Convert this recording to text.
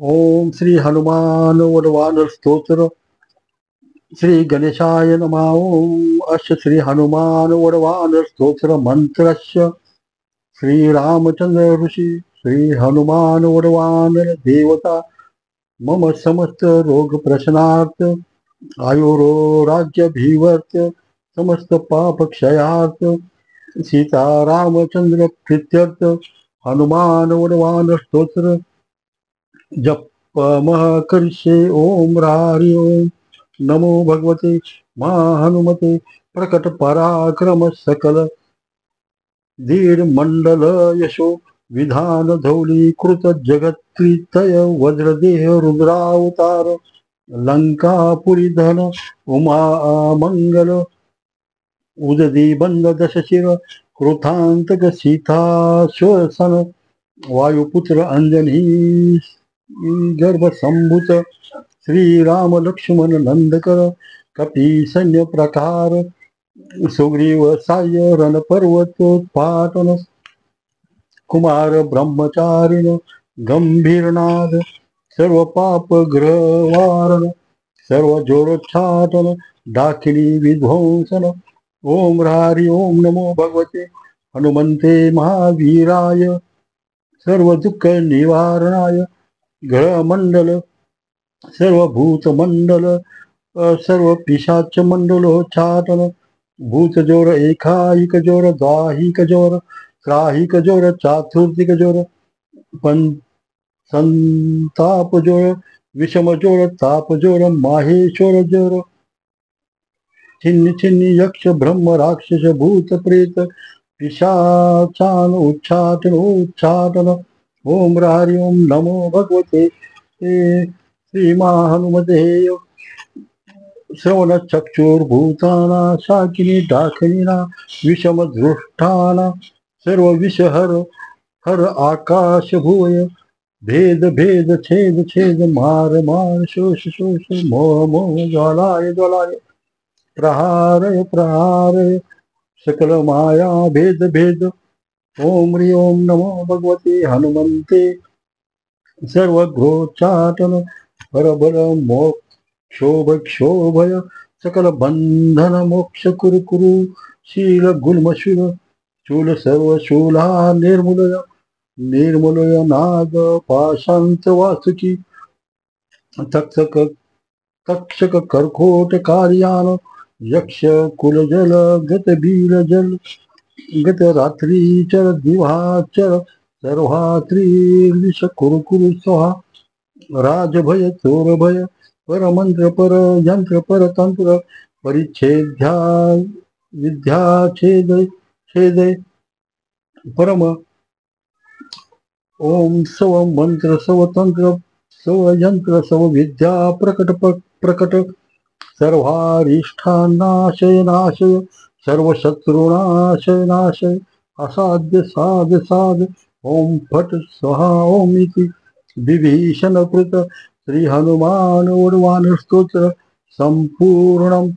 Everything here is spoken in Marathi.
ओम श्री हनुमान वरवान स्तोत्र श्री गणेशाय नमः. ओम अश्य श्री हनुमान वरवान स्तोत्र मंत्रस्य श्री रामचंद्र ऋषी श्री हनुमान वरवान देवता मम समस्त रोग प्रशनार्थ आयुरो राज्य भीवर्थ समस्त पाप क्षयार्थ सीता रामचंद्र प्रीत्यर्थ हनुमान वरवान स्तोत्र जप करिष्ये. ओम हरि ओम नमो भगवते हनुमते प्रकट पराक्रम सकल धीर मंडल यशो विधान धौलीकृत जगत्रितय वज्रदेह रुद्रावतार लंकापुरी धन उमा मंगल उददी बंद दशशिर कृतांतक सीता श्वसन वायुपुत्र अंजनी गर्भ संभूत श्री राम लक्ष्मण नंदकर कपी सैन्य प्रकार सुग्रीव साय रण पर्वतोत्पाटन कुमार ब्रह्मचारिण गंभीरनाद सर्व पाप ग्रहवारण सर्व जोरोच्चाटन दाखिली विध्वंसन. ओम हरि ओम नमो भगवते हनुमंते महावीराय सर्व दुःख निवारणाय ग्रहमंडल सर्वभूत मंडल सर्व पिशाच मंडलोच्चाटन भूत जोर एकायिक जोर द्वाहिक जोर त्राहिक जोर चातुर्दिक जोर संताप जोर विषम जोर ताप जोर माहेश्वर जोर छिन्न छिन्न यक्ष ब्रह्म राक्षस भूत प्रेत पिशाचान उच्चाटन उच्चाटन. ओम हरि ओम नमो भगवते श्री हनुमते श्रवण चक्षुर्भूताना शाकिनी डाकिनीना विषम दृष्टाना सर्व विष हर हर आकाश भूय भेद भेद छेद छेद मार मार शोष शोष मोह मोह ज्वालाय ज्वालाय प्रहारय प्रहारय सकल माया भेद भेद. ओम ह्री ओम नमो भगवते हनुमंते सर्वघ्रोच्चाटन परबल मोक्षोभ क्षोभय सकल बंधन मोक्ष कुरु कुरु शील गुल्मशूल शूल सर्व शूला निर्मूलय निर्मूलय नाग पाशांत वासुकी तक्षक तक्षक कर्कोट कार्यान यक्ष कुलजल गत बीर जल गत रात्री चर दिवाचर सर्वात्री विष कुरु कुरु स्वाहा राजभय चोरभय परमंत्र पर यंत्र पर तंत्र परिच्छेद्या विद्या छेद छेद परम. ओम सव मंत्र सव तंत्र सव यंत्र सव विद्या प्रकट प्रकट सर्वारिष्ठानाशय नाशय सर्व शत्रुनाशय नाशय असाध्य साध साध. ओम फट स्वाहा ओम इति विभीषण कृत श्री हनुमान उर्वाण स्तोत्र संपूर्णम